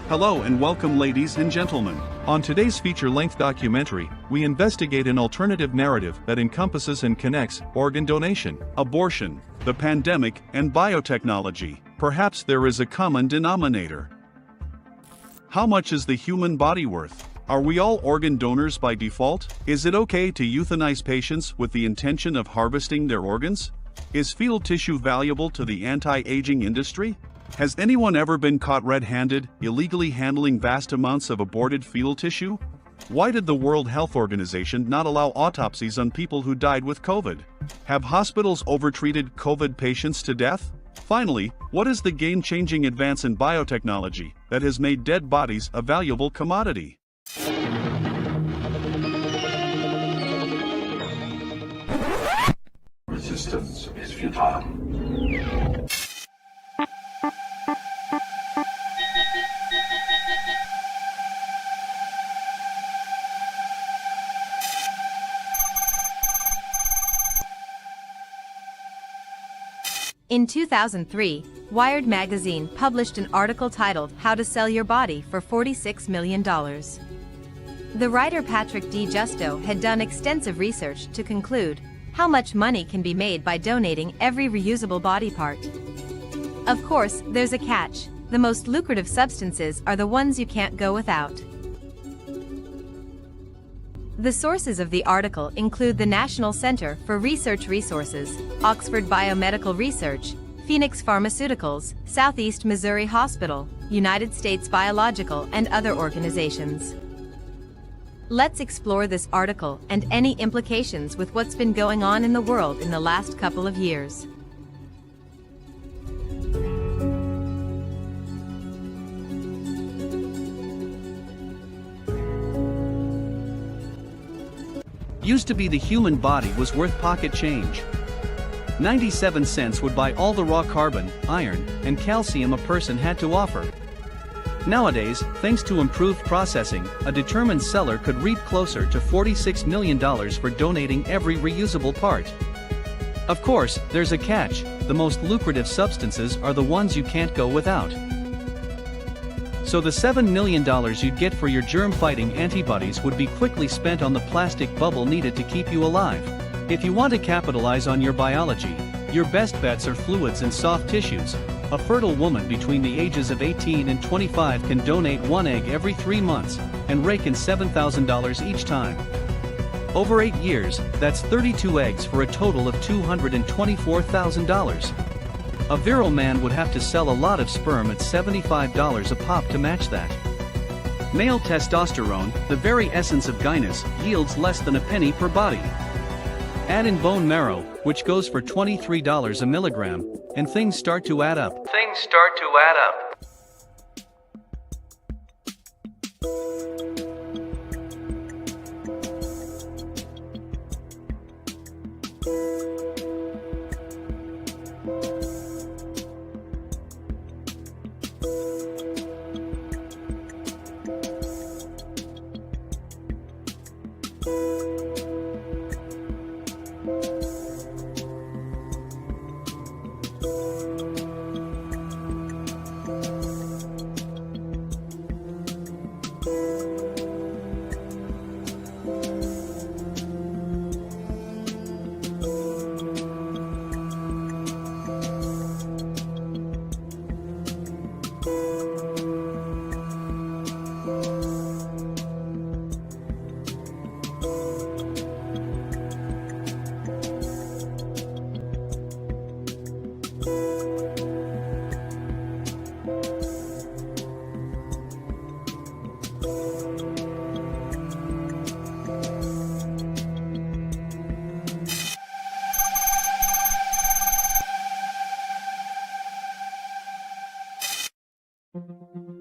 Hello and welcome, ladies and gentlemen. On today's feature-length documentary, we investigate an alternative narrative that encompasses and connects organ donation, abortion, the pandemic, and biotechnology. Perhaps there is a common denominator. How much is the human body worth? Are we all organ donors by default? Is it okay to euthanize patients with the intention of harvesting their organs? Is fetal tissue valuable to the anti-aging industry? Has anyone ever been caught red-handed, illegally handling vast amounts of aborted fetal tissue? Why did the World Health Organization not allow autopsies on people who died with COVID? Have hospitals overtreated COVID patients to death? Finally, what is the game-changing advance in biotechnology that has made dead bodies a valuable commodity? Resistance is futile. In 2003, Wired magazine published an article titled How to Sell Your Body for $46 million. The writer Patrick D. Justo had done extensive research to conclude how much money can be made by donating every reusable body part. Of course, there's a catch. The most lucrative substances are the ones you can't go without. The sources of the article include the National Center for Research Resources, Oxford Biomedical Research, Phoenix Pharmaceuticals, Southeast Missouri Hospital, United States Biological, and other organizations. Let's explore this article and any implications with what's been going on in the world in the last couple of years. Used to be the human body was worth pocket change. 97 cents would buy all the raw carbon, iron, and calcium a person had to offer. Nowadays, thanks to improved processing, a determined seller could reap closer to $46 million for donating every reusable part. Of course, there's a catch. The most lucrative substances are the ones you can't go without. So the $7 million you'd get for your germ-fighting antibodies would be quickly spent on the plastic bubble needed to keep you alive. If you want to capitalize on your biology, your best bets are fluids and soft tissues. A fertile woman between the ages of 18 and 25 can donate one egg every 3 months, and rake in $7,000 each time. Over 8 years, that's 32 eggs for a total of $224,000. A virile man would have to sell a lot of sperm at $75 a pop to match that. Male testosterone, the very essence of guyness, yields less than a penny per body. Add in bone marrow, which goes for $23 a milligram, and things start to add up.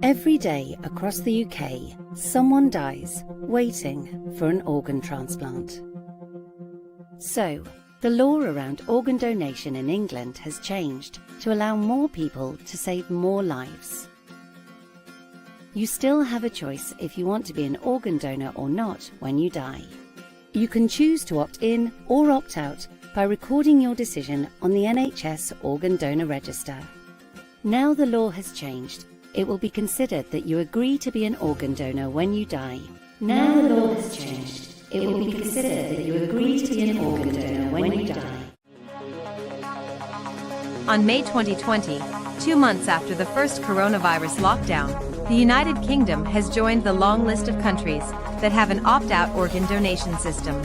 Every day across the UK, someone dies waiting for an organ transplant. So, the law around organ donation in England has changed to allow more people to save more lives. You still have a choice if you want to be an organ donor or not when you die. You can choose to opt in or opt out by recording your decision on the NHS Organ Donor Register. Now the law has changed. it will be considered that you agree to be an organ donor when you die. Now the law has changed. It will be considered that you agree to be an organ donor when you die. On May 2020, 2 months after the first coronavirus lockdown, the United Kingdom has joined the long list of countries that have an opt-out organ donation system.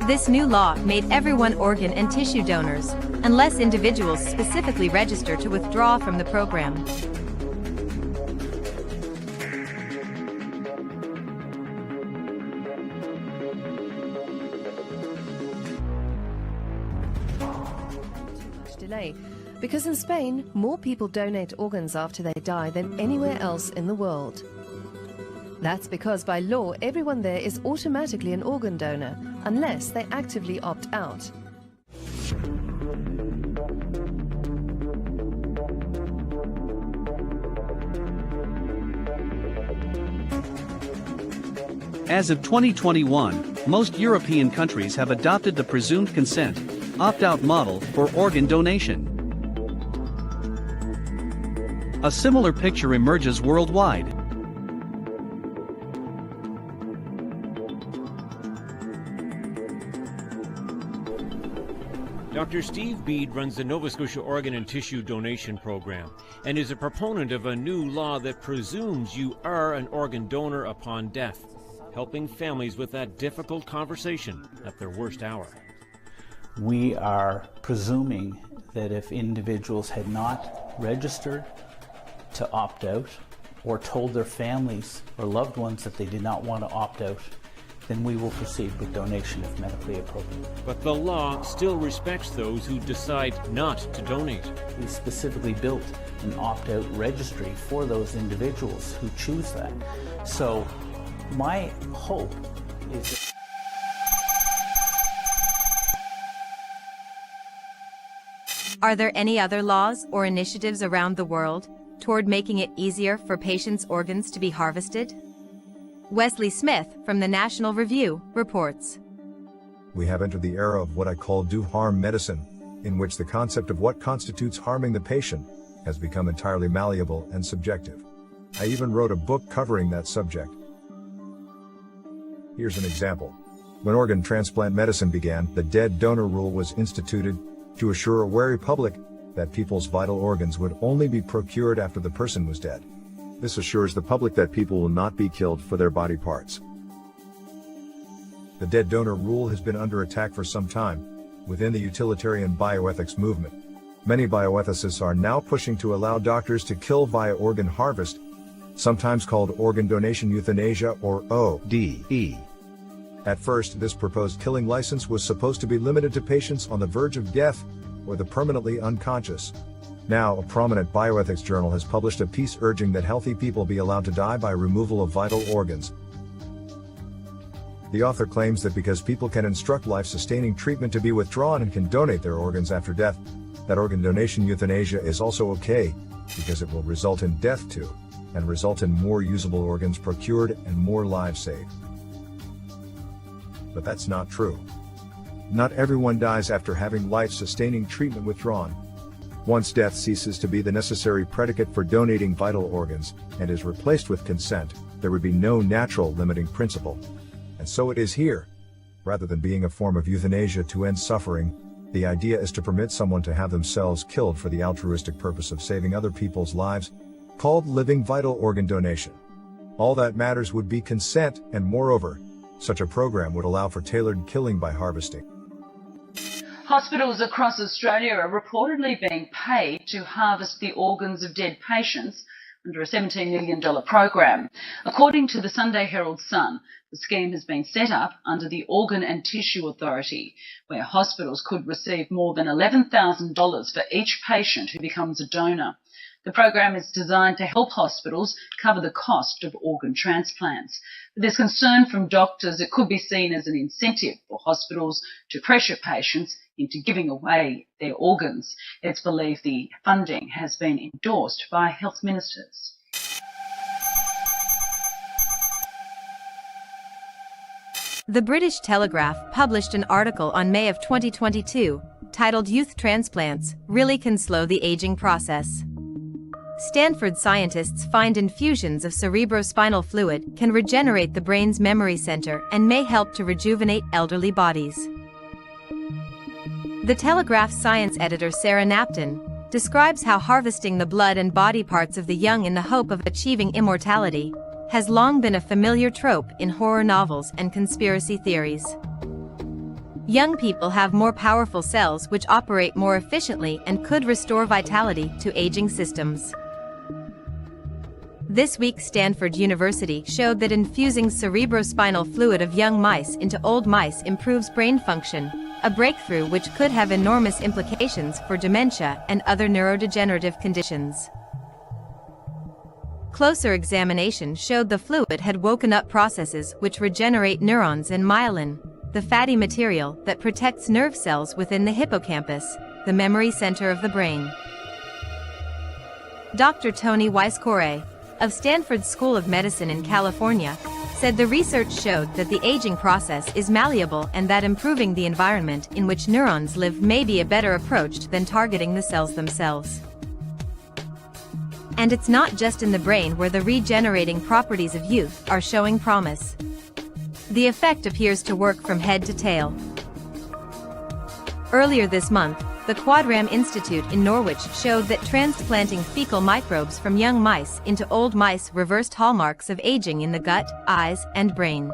This new law made everyone organ and tissue donors, unless individuals specifically register to withdraw from the program. Delay, because in Spain, more people donate organs after they die than anywhere else in the world. That's because by law, everyone there is automatically an organ donor, unless they actively opt out. As of 2021, most European countries have adopted the presumed consent, opt-out model for organ donation. A similar picture emerges worldwide. Dr. Steve Bede runs the Nova Scotia Organ and Tissue Donation Program and is a proponent of a new law that presumes you are an organ donor upon death, helping families with that difficult conversation at their worst hour. We are presuming that if individuals had not registered to opt out or told their families or loved ones that they did not want to opt out, then we will proceed with donation if medically appropriate. But the law still respects those who decide not to donate. We specifically built an opt-out registry for those individuals who choose that. So my hope is that Are there any other laws or initiatives around the world toward making it easier for patients' organs to be harvested? Wesley Smith from the National Review reports. We have entered the era of what I call do-harm medicine, in which the concept of what constitutes harming the patient has become entirely malleable and subjective. I even wrote a book covering that subject. Here's an example. When organ transplant medicine began, the dead donor rule was instituted to assure a wary public that people's vital organs would only be procured after the person was dead. This assures the public that people will not be killed for their body parts. The dead donor rule has been under attack for some time within the utilitarian bioethics movement. Many bioethicists are now pushing to allow doctors to kill via organ harvest, sometimes called organ donation euthanasia or ODE. At first, this proposed killing license was supposed to be limited to patients on the verge of death or the permanently unconscious. Now, a prominent bioethics journal has published a piece urging that healthy people be allowed to die by removal of vital organs. The author claims that because people can instruct life-sustaining treatment to be withdrawn and can donate their organs after death, that organ donation euthanasia is also okay, because it will result in death too, and result in more usable organs procured and more lives saved. But that's not true. Not everyone dies after having life-sustaining treatment withdrawn. Once death ceases to be the necessary predicate for donating vital organs, and is replaced with consent, there would be no natural limiting principle. And so it is here. Rather than being a form of euthanasia to end suffering, the idea is to permit someone to have themselves killed for the altruistic purpose of saving other people's lives, called living vital organ donation. All that matters would be consent, and moreover, such a program would allow for tailored killing by harvesting. Hospitals across Australia are reportedly being paid to harvest the organs of dead patients under a $17 million program. According to the Sunday Herald Sun, the scheme has been set up under the Organ and Tissue Authority, where hospitals could receive more than $11,000 for each patient who becomes a donor. The program is designed to help hospitals cover the cost of organ transplants. But there's concern from doctors it could be seen as an incentive for hospitals to pressure patients into giving away their organs. It's believed the funding has been endorsed by health ministers. The British Telegraph published an article on May of 2022 titled "Youth Transplants Really Can Slow the Aging Process." Stanford scientists find infusions of cerebrospinal fluid can regenerate the brain's memory center and may help to rejuvenate elderly bodies. The Telegraph science editor Sarah Napton describes how harvesting the blood and body parts of the young in the hope of achieving immortality has long been a familiar trope in horror novels and conspiracy theories. Young people have more powerful cells which operate more efficiently and could restore vitality to aging systems. This week, Stanford University showed that infusing cerebrospinal fluid of young mice into old mice improves brain function, a breakthrough which could have enormous implications for dementia and other neurodegenerative conditions. Closer examination showed the fluid had woken up processes which regenerate neurons and myelin, the fatty material that protects nerve cells within the hippocampus, the memory center of the brain. Dr. Tony Wyss-Coray, of Stanford School of Medicine in California, said the research showed that the aging process is malleable and that improving the environment in which neurons live may be a better approach than targeting the cells themselves. And it's not just in the brain where the regenerating properties of youth are showing promise. The effect appears to work from head to tail. Earlier this month, the Quadram Institute in Norwich showed that transplanting fecal microbes from young mice into old mice reversed hallmarks of aging in the gut, eyes, and brain.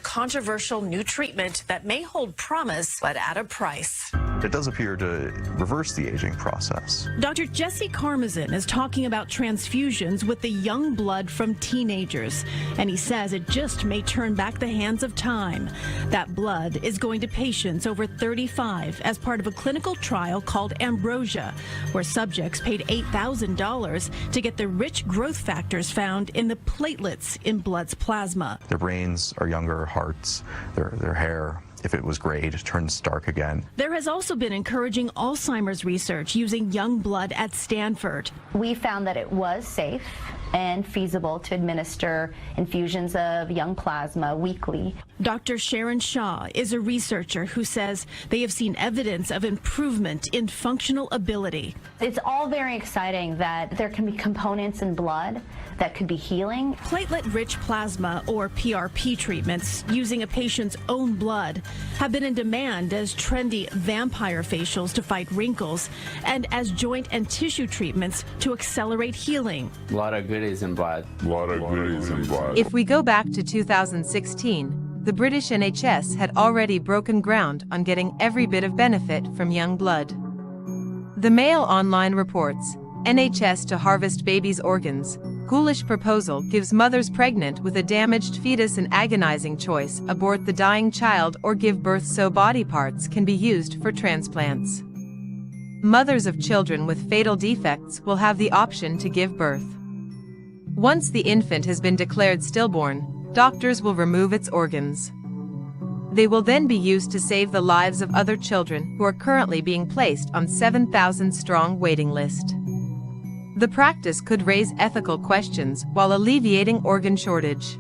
Controversial new treatment that may hold promise, but at a price. It does appear to reverse the aging process. Dr. Jesse Karmazin is talking about transfusions with the young blood from teenagers, and he says it just may turn back the hands of time. That blood is going to patients over 35 as part of a clinical trial called Ambrosia, where subjects paid $8,000 to get the rich growth factors found in the platelets in blood's plasma. Their brains are younger, hearts, their hair, if it was gray, it turns dark again. There has also been encouraging Alzheimer's research using young blood at Stanford. We found that it was safe and feasible to administer infusions of young plasma weekly. Dr. Sharon Shaw is a researcher who says they have seen evidence of improvement in functional ability. It's all very exciting that there can be components in blood that could be healing. Platelet-rich plasma, or PRP treatments, using a patient's own blood, have been in demand as trendy vampire facials to fight wrinkles and as joint and tissue treatments to accelerate healing. A lot of goodies in blood. If we go back to 2016, the British NHS had already broken ground on getting every bit of benefit from young blood. The Mail Online reports, NHS to harvest babies' organs. Ghoulish proposal gives mothers pregnant with a damaged fetus an agonizing choice: abort the dying child or give birth so body parts can be used for transplants. Mothers of children with fatal defects will have the option to give birth. Once the infant has been declared stillborn, doctors will remove its organs. They will then be used to save the lives of other children who are currently being placed on 7,000-strong waiting list. The practice could raise ethical questions while alleviating organ shortage.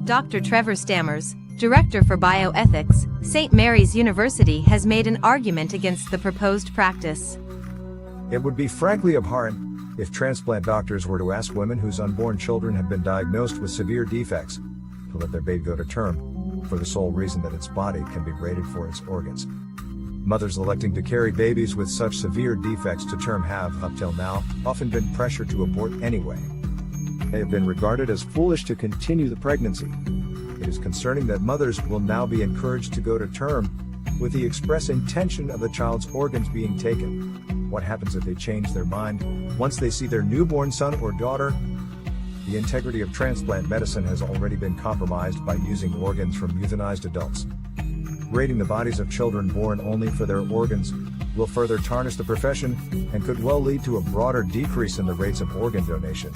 Dr. Trevor Stammers, Director for Bioethics, St. Mary's University, has made an argument against the proposed practice. It would be frankly abhorrent if transplant doctors were to ask women whose unborn children have been diagnosed with severe defects to let their baby go to term, for the sole reason that its body can be rated for its organs. Mothers electing to carry babies with such severe defects to term have, up till now, often been pressured to abort anyway. They have been regarded as foolish to continue the pregnancy. It is concerning that mothers will now be encouraged to go to term with the express intention of the child's organs being taken. What happens if they change their mind once they see their newborn son or daughter? The integrity of transplant medicine has already been compromised by using organs from euthanized adults. Rating the bodies of children born only for their organs will further tarnish the profession and could well lead to a broader decrease in the rates of organ donation.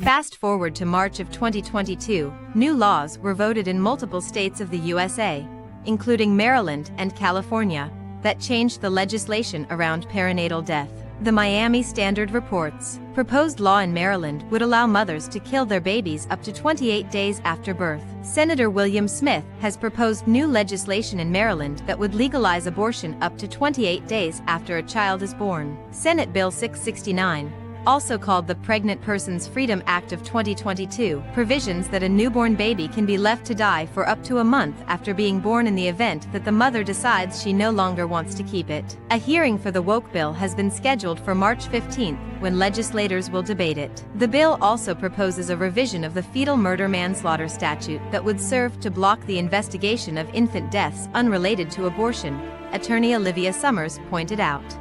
Fast forward to March of 2022, new laws were voted in multiple states of the USA, including Maryland and California, that changed the legislation around perinatal death. The Miami Standard reports, proposed law in Maryland would allow mothers to kill their babies up to 28 days after birth. Senator William Smith has proposed new legislation in Maryland that would legalize abortion up to 28 days after a child is born. Senate Bill 669, also called the Pregnant Persons Freedom Act of 2022, provisions that a newborn baby can be left to die for up to a month after being born in the event that the mother decides she no longer wants to keep it. A hearing for the woke bill has been scheduled for March 15, when legislators will debate it. The bill also proposes a revision of the fetal murder manslaughter statute that would serve to block the investigation of infant deaths unrelated to abortion, attorney Olivia Summers pointed out.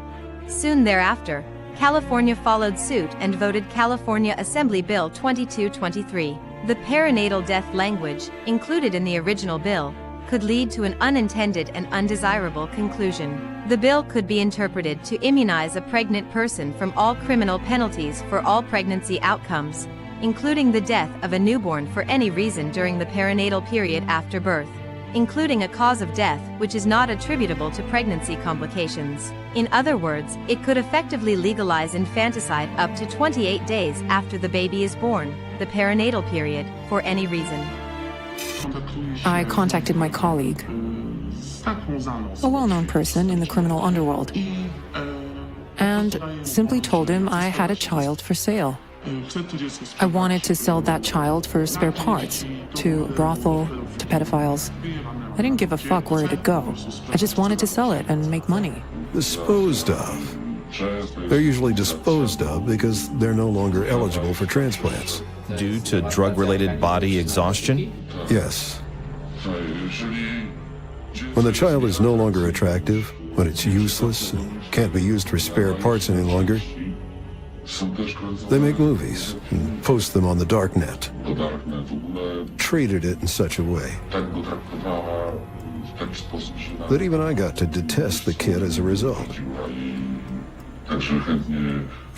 Soon thereafter, California followed suit and voted California Assembly Bill 2223. The perinatal death language, included in the original bill, could lead to an unintended and undesirable conclusion. The bill could be interpreted to immunize a pregnant person from all criminal penalties for all pregnancy outcomes, including the death of a newborn for any reason during the perinatal period after birth, including a cause of death which is not attributable to pregnancy complications. In other words, it could effectively legalize infanticide up to 28 days after the baby is born, the perinatal period, for any reason. I contacted my colleague, a well-known person in the criminal underworld, and simply told him I had a child for sale. I wanted to sell that child for spare parts, to a brothel, to pedophiles. I didn't give a fuck where it'd go. I just wanted to sell it and make money. Disposed of. They're usually disposed of because they're no longer eligible for transplants. Due to drug-related body exhaustion? Yes. When the child is no longer attractive, when it's useless and can't be used for spare parts any longer, they make movies and post them on the dark net. Treated it in such a way that even I got to detest the kid as a result.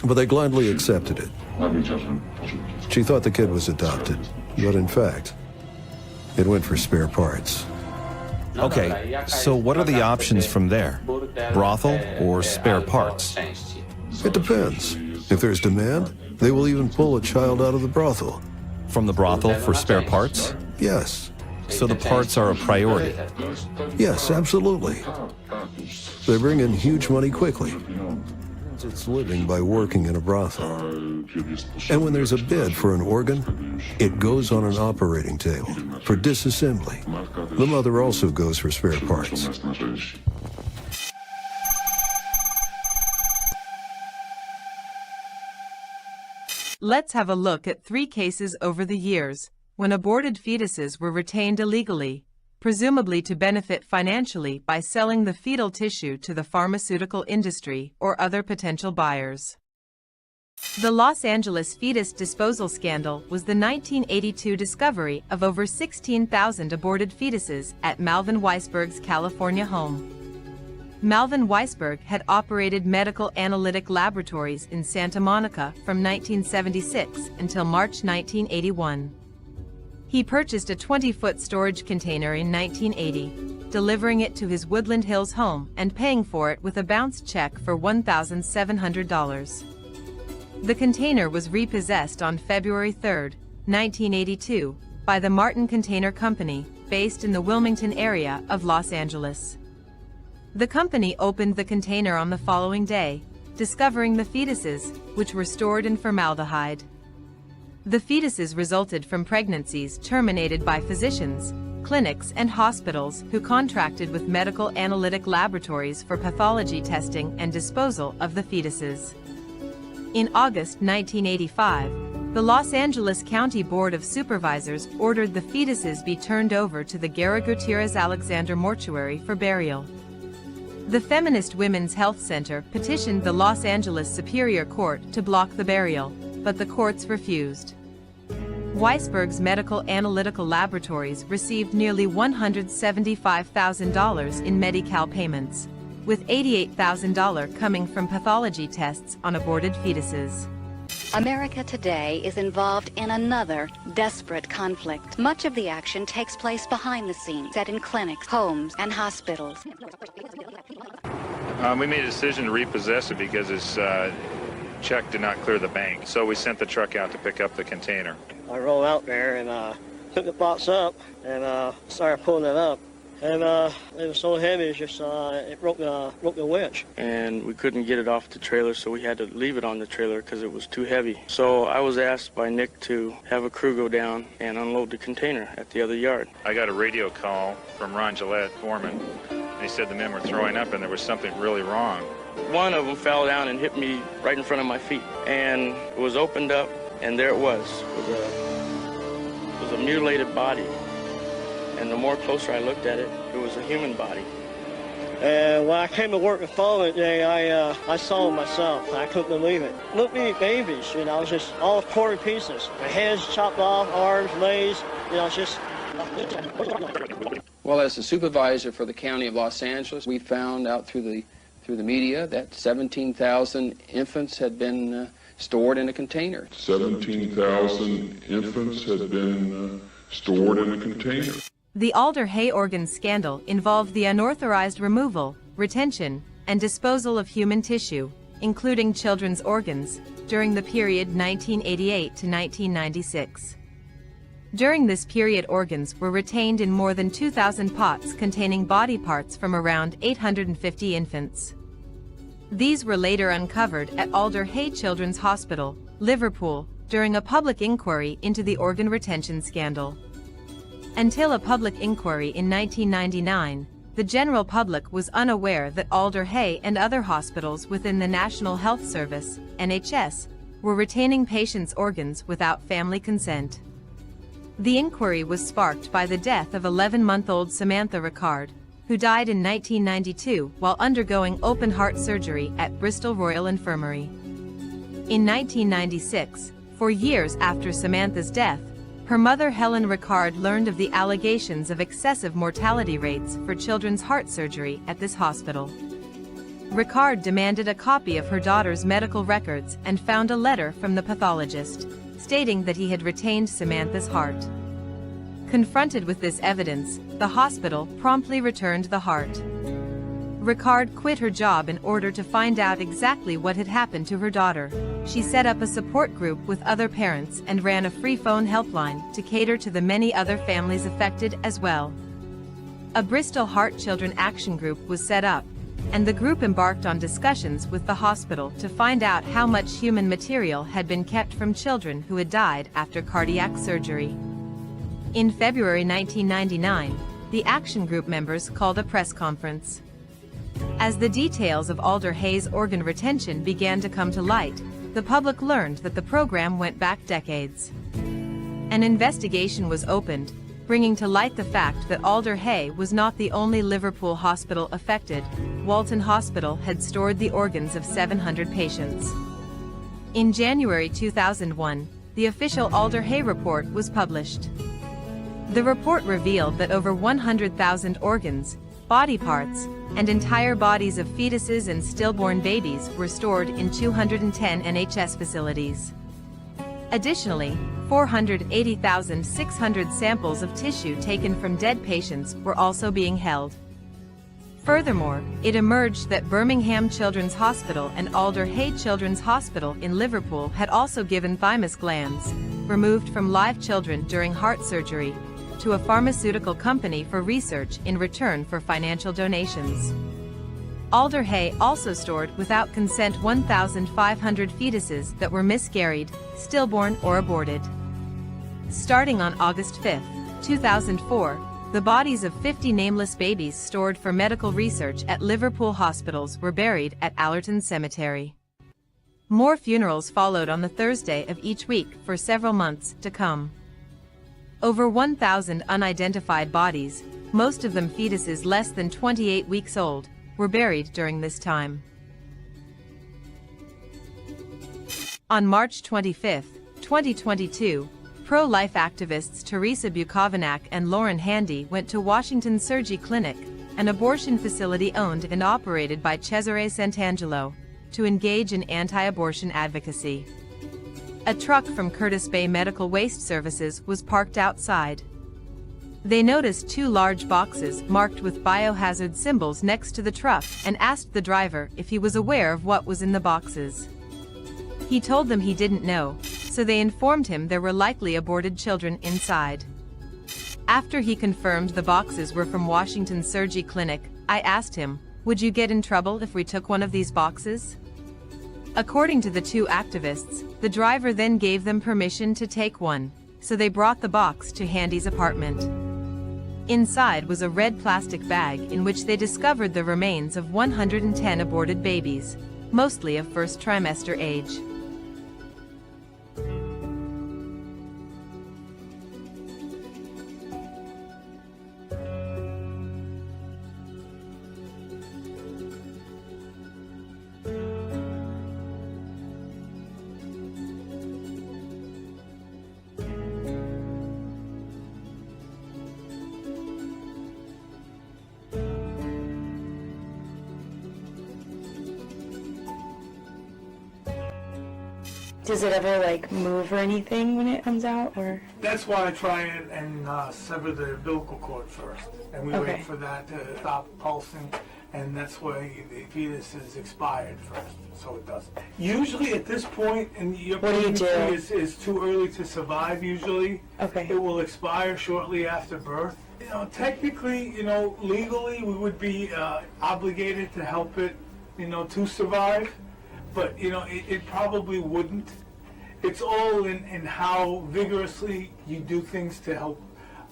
But they gladly accepted it. She thought the kid was adopted, but in fact, it went for spare parts. Okay, so what are the options from there? Brothel or spare parts? It depends. If there's demand, they will even pull a child out of the brothel. From the brothel for spare parts? Yes. So the parts are a priority? Yes, absolutely. They bring in huge money quickly. It's living by working in a brothel. And when there's a bid for an organ, it goes on an operating table for disassembly. The mother also goes for spare parts. Let's have a look at 3 cases over the years when aborted fetuses were retained illegally, presumably to benefit financially by selling the fetal tissue to the pharmaceutical industry or other potential buyers. The Los Angeles fetus disposal scandal was the 1982 discovery of over 16,000 aborted fetuses at Malvin Weisberg's California home. Malvin Weisberg had operated medical analytic laboratories in Santa Monica from 1976 until March 1981. He purchased a 20-foot storage container in 1980, delivering it to his Woodland Hills home and paying for it with a bounced check for $1,700. The container was repossessed on February 3, 1982, by the Martin Container Company, based in the Wilmington area of Los Angeles. The company opened the container on the following day, discovering the fetuses, which were stored in formaldehyde. The fetuses resulted from pregnancies terminated by physicians, clinics, and hospitals who contracted with medical analytic laboratories for pathology testing and disposal of the fetuses. In August 1985, the Los Angeles County Board of Supervisors ordered the fetuses be turned over to the Guerra Gutierrez Alexander Mortuary for burial. The Feminist Women's Health Center petitioned the Los Angeles Superior Court to block the burial, but the courts refused. Weisberg's medical analytical laboratories received nearly $175,000 in Medi-Cal payments, with $88,000 coming from pathology tests on aborted fetuses. America today is involved in another desperate conflict. Much of the action takes place behind the scenes, set in clinics, homes, and hospitals. We made a decision to repossess it because its check did not clear the bank. So we sent the truck out to pick up the container. I rolled out there and took the box up and started pulling it up. And it was so heavy, it just it broke the winch. And we couldn't get it off the trailer, so we had to leave it on the trailer because it was too heavy. So I was asked by Nick to have a crew go down and unload the container at the other yard. I got a radio call from Ron Gillette, foreman, and he said the men were throwing up and there was something really wrong. One of them fell down and hit me right in front of my feet, and it was opened up, and there it was. It was a mutilated body. And the more closer I looked at it, it was a human body. And when I came to work the following day, I saw it myself. I couldn't believe it. Look at these babies, you know, just all torn pieces. Their heads chopped off, arms, legs, you know, it's just... Well, as the supervisor for the County of Los Angeles, we found out through the media that 17,000 infants had been stored in a container. 17,000 infants had been stored in a container. The Alder Hey organs scandal involved the unauthorized removal, retention, and disposal of human tissue, including children's organs, during the period 1988 to 1996. During this period, organs were retained in more than 2,000 pots containing body parts from around 850 infants. These were later uncovered at Alder Hey Children's Hospital, Liverpool, during a public inquiry into the organ retention scandal. Until a public inquiry in 1999, the general public was unaware that Alder Hey and other hospitals within the National Health Service, NHS, were retaining patients' organs without family consent. The inquiry was sparked by the death of 11-month-old Samantha Ricard, who died in 1992 while undergoing open-heart surgery at Bristol Royal Infirmary. In 1996, 4 years after Samantha's death, her mother Helen Ricard learned of the allegations of excessive mortality rates for children's heart surgery at this hospital. Ricard demanded a copy of her daughter's medical records and found a letter from the pathologist, stating that he had retained Samantha's heart. Confronted with this evidence, the hospital promptly returned the heart. Ricard quit her job in order to find out exactly what had happened to her daughter. She set up a support group with other parents and ran a free phone helpline to cater to the many other families affected as well. A Bristol Heart Children Action Group was set up, and the group embarked on discussions with the hospital to find out how much human material had been kept from children who had died after cardiac surgery. In February 1999, the Action Group members called a press conference. As the details of Alder Hey's organ retention began to come to light, the public learned that the program went back decades. An investigation was opened, bringing to light the fact that Alder Hey was not the only Liverpool hospital affected. Walton Hospital had stored the organs of 700 patients. In January 2001, the official Alder Hey report was published. The report revealed that over 100,000 organs, body parts, and entire bodies of fetuses and stillborn babies were stored in 210 NHS facilities. Additionally, 480,600 samples of tissue taken from dead patients were also being held. Furthermore, it emerged that Birmingham Children's Hospital and Alder Hey Children's Hospital in Liverpool had also given thymus glands, removed from live children during heart surgery, to a pharmaceutical company for research in return for financial donations. Alder Hey also stored without consent 1,500 fetuses that were miscarried, stillborn, or aborted. Starting on August 5, 2004, the bodies of 50 nameless babies stored for medical research at Liverpool hospitals were buried at Allerton Cemetery. More funerals followed on the Thursday of each week for several months to come. Over 1,000 unidentified bodies, most of them fetuses less than 28 weeks old, were buried during this time. On March 25, 2022, pro-life activists Teresa Bukovac and Lauren Handy went to Washington Surgery Clinic, an abortion facility owned and operated by Cesare Santangelo, to engage in anti-abortion advocacy. A truck from Curtis Bay Medical Waste Services was parked outside. They noticed 2 large boxes marked with biohazard symbols next to the truck and asked the driver if he was aware of what was in the boxes. He told them he didn't know, so they informed him there were likely aborted children inside. After he confirmed the boxes were from Washington Surgery Clinic, I asked him, "Would you get in trouble if we took one of these boxes?" According to the 2 activists, the driver then gave them permission to take one, so they brought the box to Handy's apartment. Inside was a red plastic bag in which they discovered the remains of 110 aborted babies, mostly of first trimester age. Does it ever like move or anything when it comes out, or? That's why I try and sever the umbilical cord first, and we wait for that to stop pulsing, and that's why the fetus is expired first, so it doesn't. Usually at this point, and your pregnancy is too early to survive. Usually, it will expire shortly after birth. You know, technically, you know, legally, we would be obligated to help it, you know, to survive. But, you know, it probably wouldn't. It's all in how vigorously you do things to help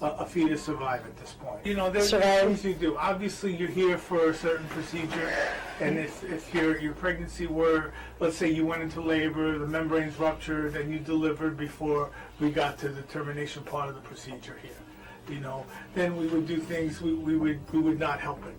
a fetus survive at this point. You know, there's things you do. Obviously, you're here for a certain procedure, and if your pregnancy were, let's say you went into labor, the membrane's ruptured, and you delivered before we got to the termination part of the procedure here, you know, then we would do things, we would not help it.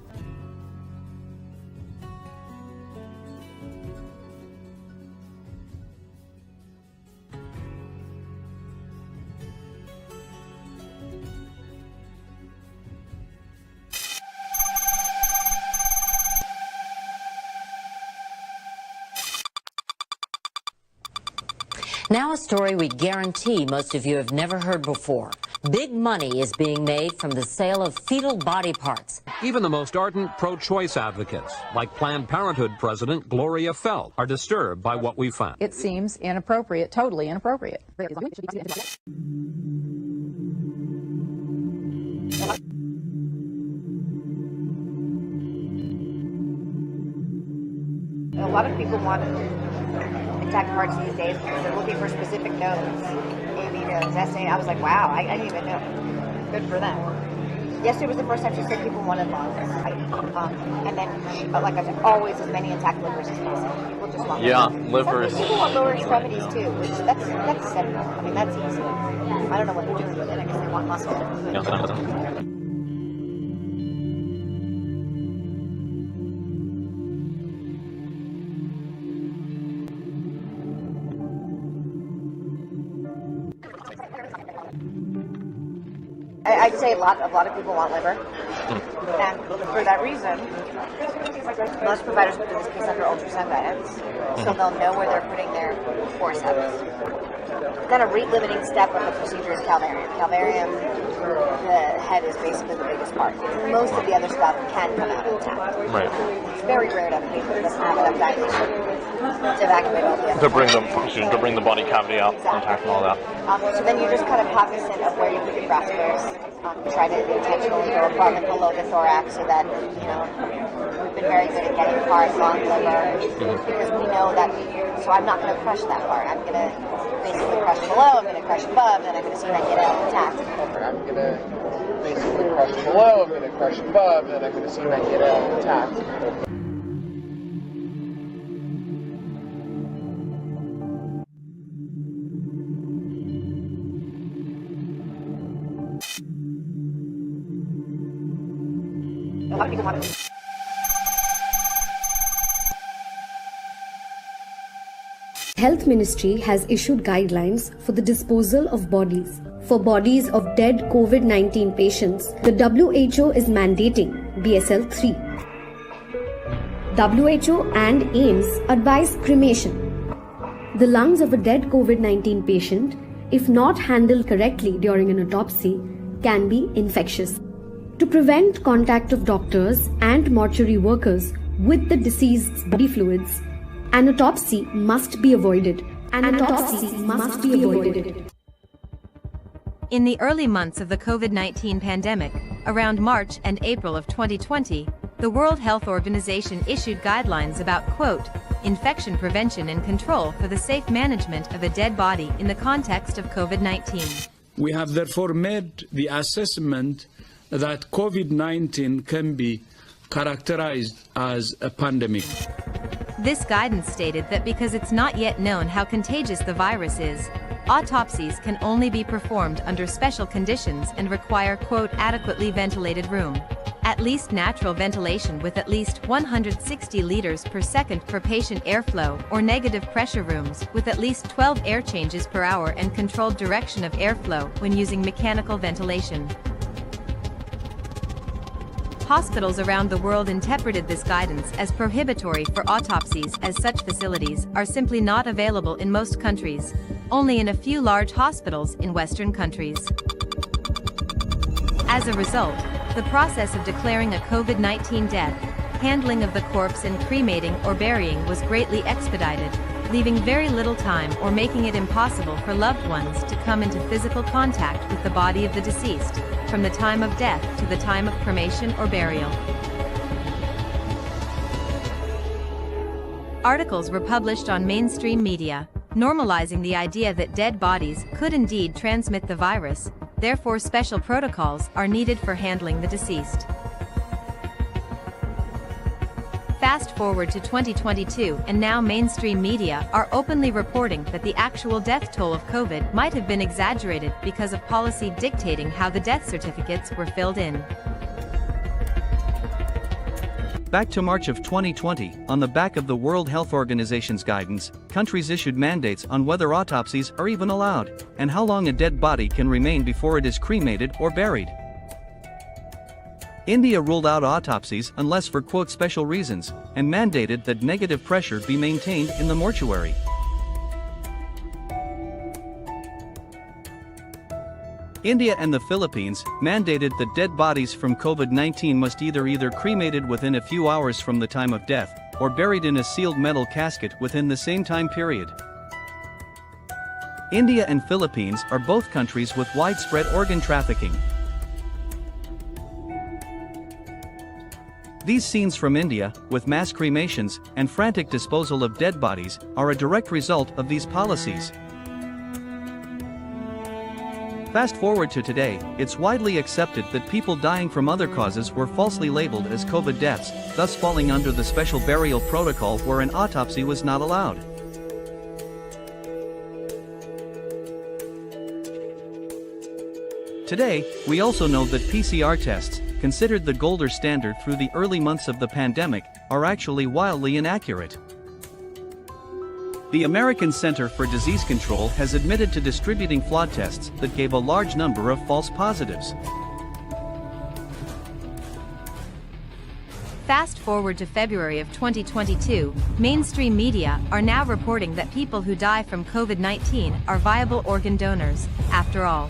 Now a story we guarantee most of you have never heard before. Big money is being made from the sale of fetal body parts. Even the most ardent pro-choice advocates, like Planned Parenthood President Gloria Feld, are disturbed by what we found. It seems inappropriate, totally inappropriate. A lot of people want intact parts these days because they're looking for specific nodes. AB nodes, SA. I was like, wow, I didn't even know. Good for them. Yesterday was the first time she said people wanted lungs. And then, like I said, always as many intact livers as possible. People just want livers. Some people want lower extremities too, which that's simple. I mean, that's easy. I don't know what they're doing with it. I guess they want muscle. I'd say a lot of people want liver, and for that reason, most providers put this piece under ultrasound guidance, so they'll know where they're putting their forceps. Then a rate-limiting step of the procedure is calvarium. Calvarium, the head is basically the biggest part. Most of the other stuff can come out intact. Right. It's very rare to have a patient that doesn't have enough dilation to evacuate all the other to bring the body cavity out, intact and all that. So then you're just kind of cognizant of where you put your grasp. Try to intentionally go a part below the thorax so that, you know, we've been very good at getting parts on liver because we know that, so I'm not going to crush that part. I'm going to basically crush below, I'm going to crush above, then I'm going to see that get out intact. I'm going to basically crush below, I'm going to crush above, then I'm going to see that get out intact. A lot of people want to. Health Ministry has issued guidelines for the disposal of bodies. For bodies of dead COVID-19 patients, the WHO is mandating BSL-3. WHO and AIMS advise cremation. The lungs of a dead COVID-19 patient, if not handled correctly during an autopsy, can be infectious. To prevent contact of doctors and mortuary workers with the deceased's body fluids, an autopsy must be avoided. In the early months of the COVID-19 pandemic, around March and April of 2020, the World Health Organization issued guidelines about, quote, infection prevention and control for the safe management of a dead body in the context of COVID-19. We have therefore made the assessment that COVID-19 can be characterized as a pandemic. This guidance stated that because it's not yet known how contagious the virus is, autopsies can only be performed under special conditions and require, quote, adequately ventilated room. At least natural ventilation with at least 160 liters per second per patient airflow, or negative pressure rooms with at least 12 air changes per hour and controlled direction of airflow when using mechanical ventilation. Hospitals around the world interpreted this guidance as prohibitory for autopsies, as such facilities are simply not available in most countries, only in a few large hospitals in Western countries. As a result, the process of declaring a COVID-19 death, handling of the corpse and cremating or burying was greatly expedited, leaving very little time or making it impossible for loved ones to come into physical contact with the body of the deceased, from the time of death to the time of cremation or burial. Articles were published on mainstream media, normalizing the idea that dead bodies could indeed transmit the virus, therefore special protocols are needed for handling the deceased. Fast forward to 2022 and now mainstream media are openly reporting that the actual death toll of COVID might have been exaggerated because of policy dictating how the death certificates were filled in. Back to March of 2020, on the back of the World Health Organization's guidance, countries issued mandates on whether autopsies are even allowed, and how long a dead body can remain before it is cremated or buried. India ruled out autopsies unless for, quote, special reasons, and mandated that negative pressure be maintained in the mortuary. India and the Philippines mandated that dead bodies from COVID-19 must either cremated within a few hours from the time of death, or buried in a sealed metal casket within the same time period. India and Philippines are both countries with widespread organ trafficking. These scenes from India, with mass cremations and frantic disposal of dead bodies, are a direct result of these policies. Fast forward to today, it's widely accepted that people dying from other causes were falsely labeled as COVID deaths, thus falling under the special burial protocol where an autopsy was not allowed. Today, we also know that PCR tests, considered the gold standard through the early months of the pandemic, are actually wildly inaccurate. The American Center for Disease Control has admitted to distributing flawed tests that gave a large number of false positives. Fast forward to February of 2022, mainstream media are now reporting that people who die from COVID-19 are viable organ donors, after all.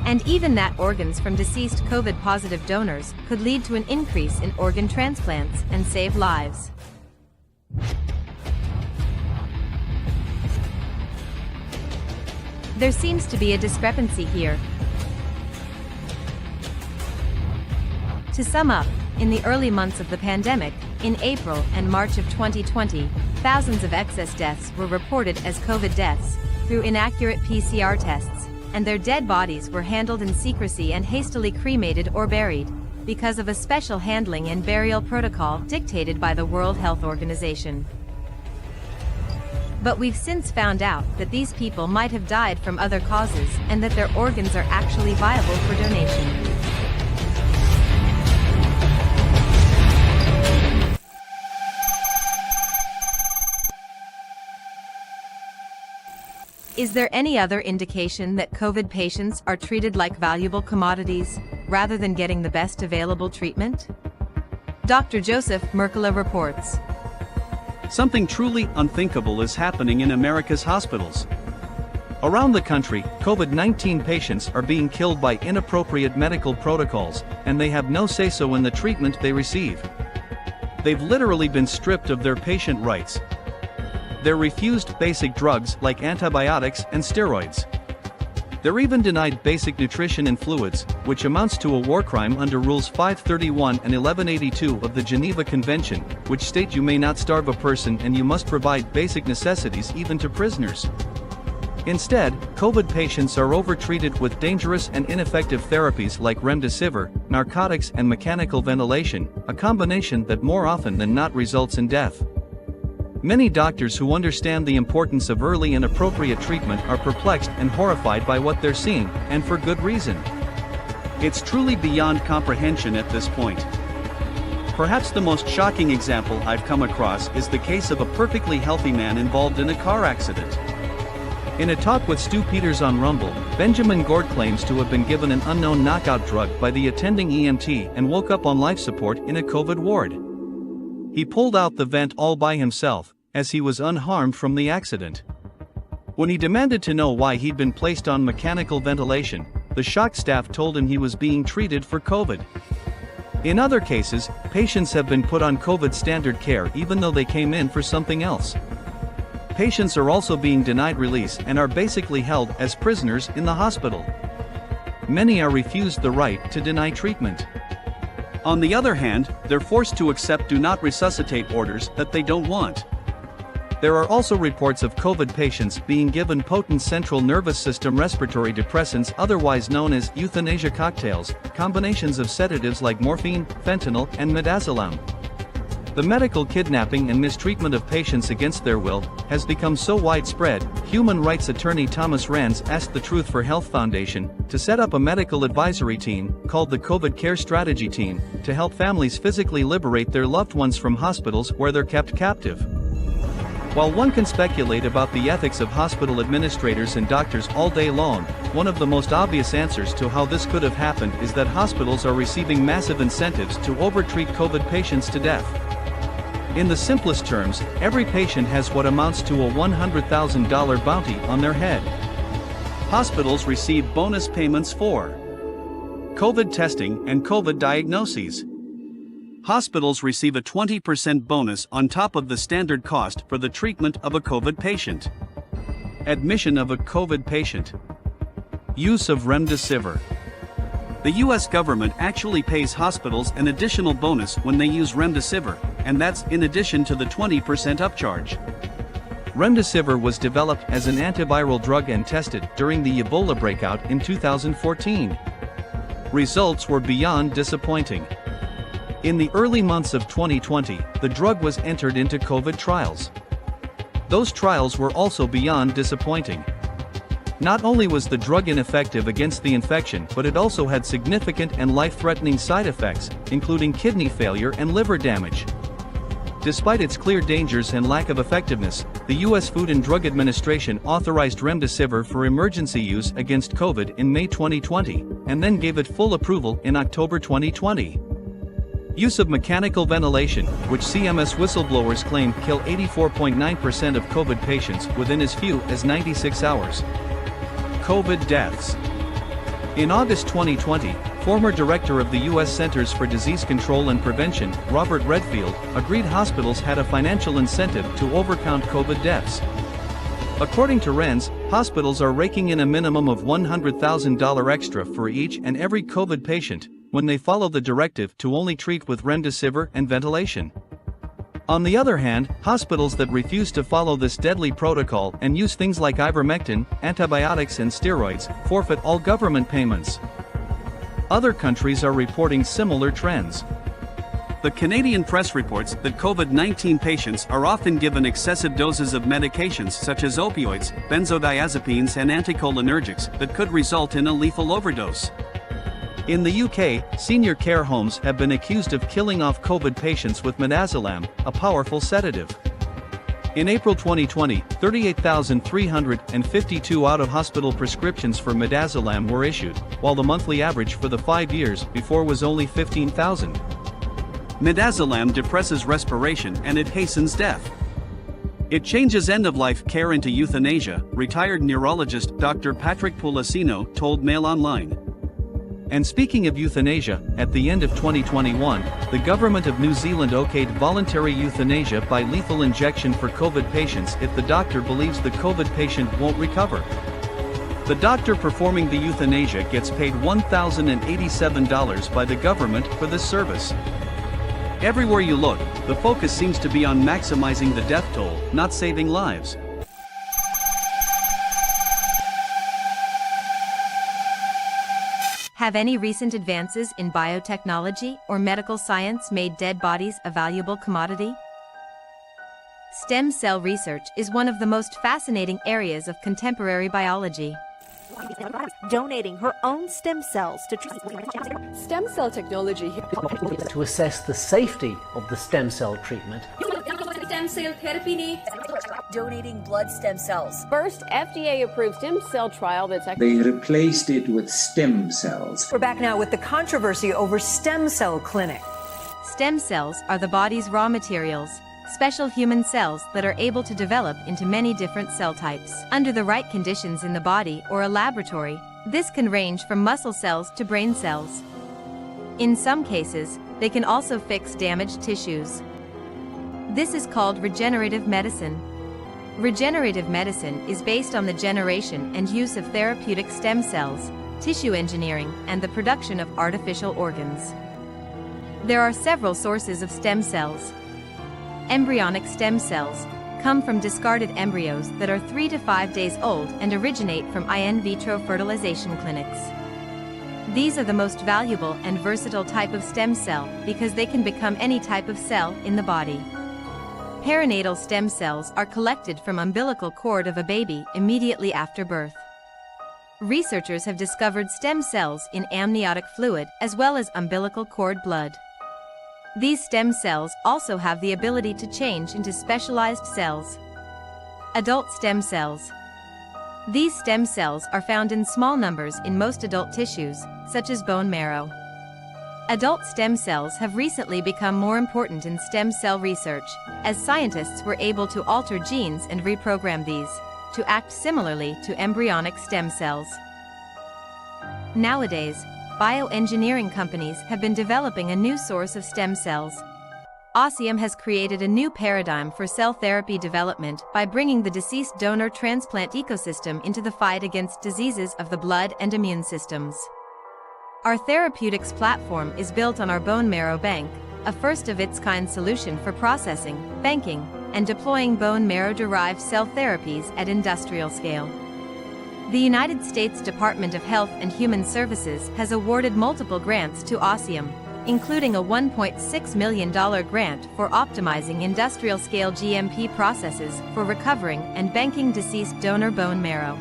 And even that organs from deceased COVID-positive donors could lead to an increase in organ transplants and save lives. There seems to be a discrepancy here. To sum up, in the early months of the pandemic, in April and March of 2020, thousands of excess deaths were reported as COVID deaths through inaccurate PCR tests, and their dead bodies were handled in secrecy and hastily cremated or buried because of a special handling and burial protocol dictated by the World Health Organization. But we've since found out that these people might have died from other causes and that their organs are actually viable for donation. Is there any other indication that COVID patients are treated like valuable commodities, rather than getting the best available treatment? Dr. Joseph Mercola reports. Something truly unthinkable is happening in America's hospitals. Around the country, COVID-19 patients are being killed by inappropriate medical protocols, and they have no say-so in the treatment they receive. They've literally been stripped of their patient rights. They're refused basic drugs like antibiotics and steroids. They're even denied basic nutrition and fluids, which amounts to a war crime under Rules 531 and 1182 of the Geneva Convention, which state you may not starve a person and you must provide basic necessities even to prisoners. Instead, COVID patients are overtreated with dangerous and ineffective therapies like remdesivir, narcotics and mechanical ventilation, a combination that more often than not results in death. Many doctors who understand the importance of early and appropriate treatment are perplexed and horrified by what they're seeing, and for good reason. It's truly beyond comprehension at this point. Perhaps the most shocking example I've come across is the case of a perfectly healthy man involved in a car accident. In a talk with Stu Peters on Rumble, Benjamin Gord claims to have been given an unknown knockout drug by the attending EMT and woke up on life support in a COVID ward. He pulled out the vent all by himself, as he was unharmed from the accident. When he demanded to know why he'd been placed on mechanical ventilation, the shocked staff told him he was being treated for COVID. In other cases, patients have been put on COVID standard care even though they came in for something else. Patients are also being denied release and are basically held as prisoners in the hospital. Many are refused the right to deny treatment. On the other hand, they're forced to accept do not resuscitate orders that they don't want. There are also reports of COVID patients being given potent central nervous system respiratory depressants, otherwise known as euthanasia cocktails, combinations of sedatives like morphine, fentanyl, and midazolam. The medical kidnapping and mistreatment of patients against their will has become so widespread. Human rights attorney Thomas Rands asked the Truth for Health Foundation to set up a medical advisory team called the COVID Care Strategy Team to help families physically liberate their loved ones from hospitals where they're kept captive. While one can speculate about the ethics of hospital administrators and doctors all day long, one of the most obvious answers to how this could have happened is that hospitals are receiving massive incentives to overtreat COVID patients to death. In the simplest terms, every patient has what amounts to a $100,000 bounty on their head. Hospitals receive bonus payments for COVID testing and COVID diagnoses. Hospitals receive a 20% bonus on top of the standard cost for the treatment of a COVID patient. Admission of a COVID patient. Use of remdesivir. The US government actually pays hospitals an additional bonus when they use remdesivir, and that's in addition to the 20% upcharge. Remdesivir was developed as an antiviral drug and tested during the Ebola breakout in 2014. Results were beyond disappointing. In the early months of 2020, the drug was entered into COVID trials. Those trials were also beyond disappointing. Not only was the drug ineffective against the infection, but it also had significant and life-threatening side effects, including kidney failure and liver damage. Despite its clear dangers and lack of effectiveness, the U.S. Food and Drug Administration authorized remdesivir for emergency use against COVID in May 2020, and then gave it full approval in October 2020. Use of mechanical ventilation, which CMS whistleblowers claim kill 84.9% of COVID patients within as few as 96 hours. COVID deaths. In August 2020, former director of the U.S. Centers for Disease Control and Prevention, Robert Redfield, agreed hospitals had a financial incentive to overcount COVID deaths. According to Renz, hospitals are raking in a minimum of $100,000 extra for each and every COVID patient when they follow the directive to only treat with remdesivir and ventilation. On the other hand, hospitals that refuse to follow this deadly protocol and use things like ivermectin, antibiotics and steroids forfeit all government payments. Other countries are reporting similar trends. The Canadian press reports that COVID-19 patients are often given excessive doses of medications such as opioids, benzodiazepines and anticholinergics that could result in a lethal overdose. In the UK, senior care homes have been accused of killing off COVID patients with midazolam, a powerful sedative. In April 2020, 38,352 out-of-hospital prescriptions for midazolam were issued, while the monthly average for the 5 years before was only 15,000. Midazolam depresses respiration and it hastens death. It changes end-of-life care into euthanasia, retired neurologist Dr. Patrick Pulisino told Mail Online. And speaking of euthanasia, at the end of 2021, the government of New Zealand okayed voluntary euthanasia by lethal injection for COVID patients if the doctor believes the COVID patient won't recover. The doctor performing the euthanasia gets paid $1,087 by the government for this service. Everywhere you look, the focus seems to be on maximizing the death toll, not saving lives. Have any recent advances in biotechnology or medical science made dead bodies a valuable commodity? Stem cell research is one of the most fascinating areas of contemporary biology. Donating her own stem cells to stem cell technology to assess the safety of the stem cell treatment. Stem cell therapy donating blood stem cells. First FDA-approved stem cell trial that's They replaced it with stem cells. We're back now with the controversy over stem cell clinic. Stem cells are the body's raw materials, special human cells that are able to develop into many different cell types. Under the right conditions in the body or a laboratory, this can range from muscle cells to brain cells. In some cases, they can also fix damaged tissues. This is called regenerative medicine. Regenerative medicine is based on the generation and use of therapeutic stem cells, tissue engineering, and the production of artificial organs. There are several sources of stem cells. Embryonic stem cells come from discarded embryos that are 3 to 5 days old and originate from in vitro fertilization clinics. These are the most valuable and versatile type of stem cell because they can become any type of cell in the body. Perinatal stem cells are collected from umbilical cord of a baby immediately after birth. Researchers have discovered stem cells in amniotic fluid as well as umbilical cord blood. These stem cells also have the ability to change into specialized cells. Adult stem cells. These stem cells are found in small numbers in most adult tissues, such as bone marrow. Adult stem cells have recently become more important in stem cell research, as scientists were able to alter genes and reprogram these to act similarly to embryonic stem cells. Nowadays, bioengineering companies have been developing a new source of stem cells. Ossium has created a new paradigm for cell therapy development by bringing the deceased donor transplant ecosystem into the fight against diseases of the blood and immune systems. Our therapeutics platform is built on our bone marrow bank, a first-of-its-kind solution for processing, banking, and deploying bone marrow-derived cell therapies at industrial scale. The United States Department of Health and Human Services has awarded multiple grants to Ossium, including a $1.6 million grant for optimizing industrial-scale GMP processes for recovering and banking deceased donor bone marrow.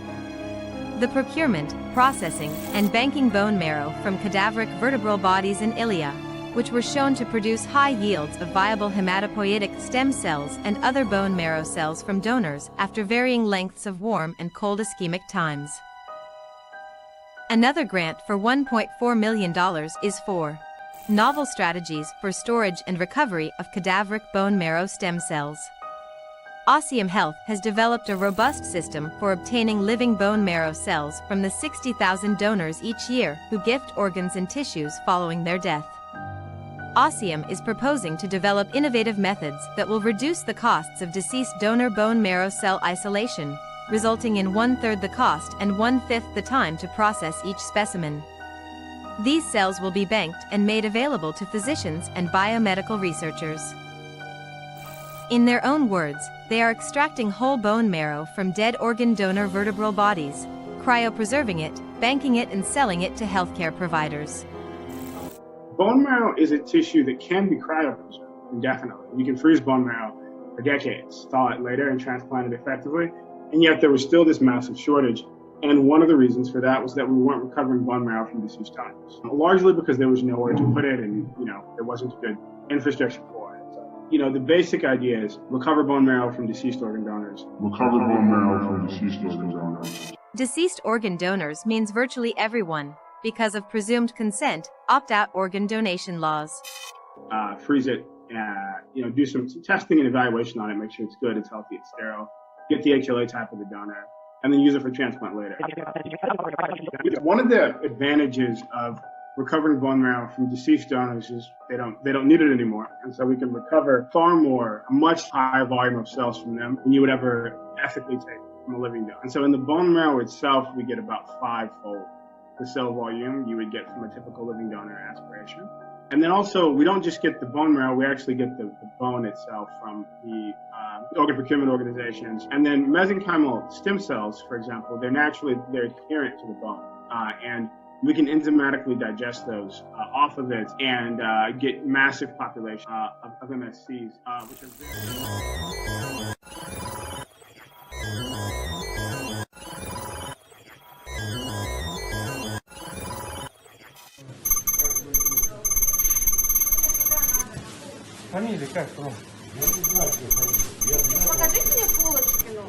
The procurement, processing, and banking bone marrow from cadaveric vertebral bodies in ilia, which were shown to produce high yields of viable hematopoietic stem cells and other bone marrow cells from donors after varying lengths of warm and cold ischemic times. Another grant for $1.4 million is for novel strategies for storage and recovery of cadaveric bone marrow stem cells. Ossium Health has developed a robust system for obtaining living bone marrow cells from the 60,000 donors each year who gift organs and tissues following their death. Ossium is proposing to develop innovative methods that will reduce the costs of deceased donor bone marrow cell isolation, resulting in 1/3 the cost and 1/5 the time to process each specimen. These cells will be banked and made available to physicians and biomedical researchers. In their own words, they are extracting whole bone marrow from dead organ donor vertebral bodies, cryopreserving it, banking it, and selling it to healthcare providers. Bone marrow is a tissue that can be cryopreserved indefinitely. You can freeze bone marrow for decades, thaw it later, and transplant it effectively, and yet there was still this massive shortage. And one of the reasons for that was that we weren't recovering bone marrow from deceased donors, largely because there was nowhere to put it, and there wasn't a good infrastructure for it. The basic idea is recover bone marrow from deceased organ donors. Recover bone marrow from deceased organ donors. Deceased organ donors means virtually everyone, because of presumed consent, opt-out organ donation laws. Freeze it, do some testing and evaluation on it, make sure it's good, it's healthy, it's sterile, get the HLA type of the donor, and then use it for transplant later. One of the advantages of recovering bone marrow from deceased donors is they don't need it anymore, and so we can recover a much higher volume of cells from them than you would ever ethically take from a living donor. And so in the bone marrow itself, we get about 5-fold the cell volume you would get from a typical living donor aspiration. And then also, we don't just get the bone marrow, we actually get the bone itself from the organ procurement organizations. And then mesenchymal stem cells, for example, they're adherent to the bone. And we can enzymatically digest those off of it and get massive population of MSCs, which are very... Фамилия как, Ром? Я не знаю, что фамилия. Покажите мне полочки, ну.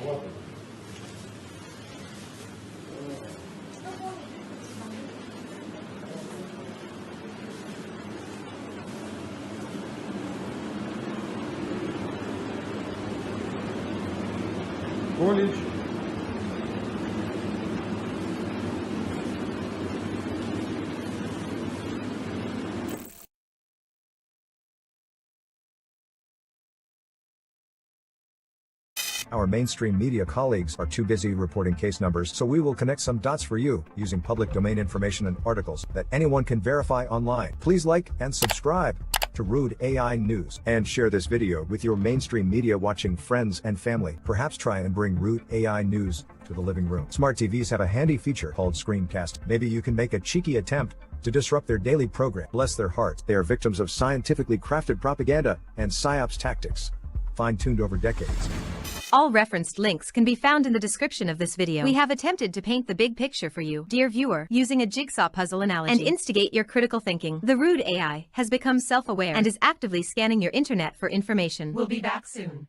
Колледж. Our mainstream media colleagues are too busy reporting case numbers, so we will connect some dots for you using public domain information and articles that anyone can verify online. Please like and subscribe to Rude AI News and share this video with your mainstream media watching friends and family. Perhaps try and bring Rude AI News to the living room. Smart TVs have a handy feature called Screencast. Maybe you can make a cheeky attempt to disrupt their daily program. Bless their hearts. They are victims of scientifically crafted propaganda and psyops tactics, fine-tuned over decades. All referenced links can be found in the description of this video. We have attempted to paint the big picture for you, dear viewer, using a jigsaw puzzle analogy and instigate your critical thinking. The Rude AI has become self-aware and is actively scanning your internet for information. We'll be back soon.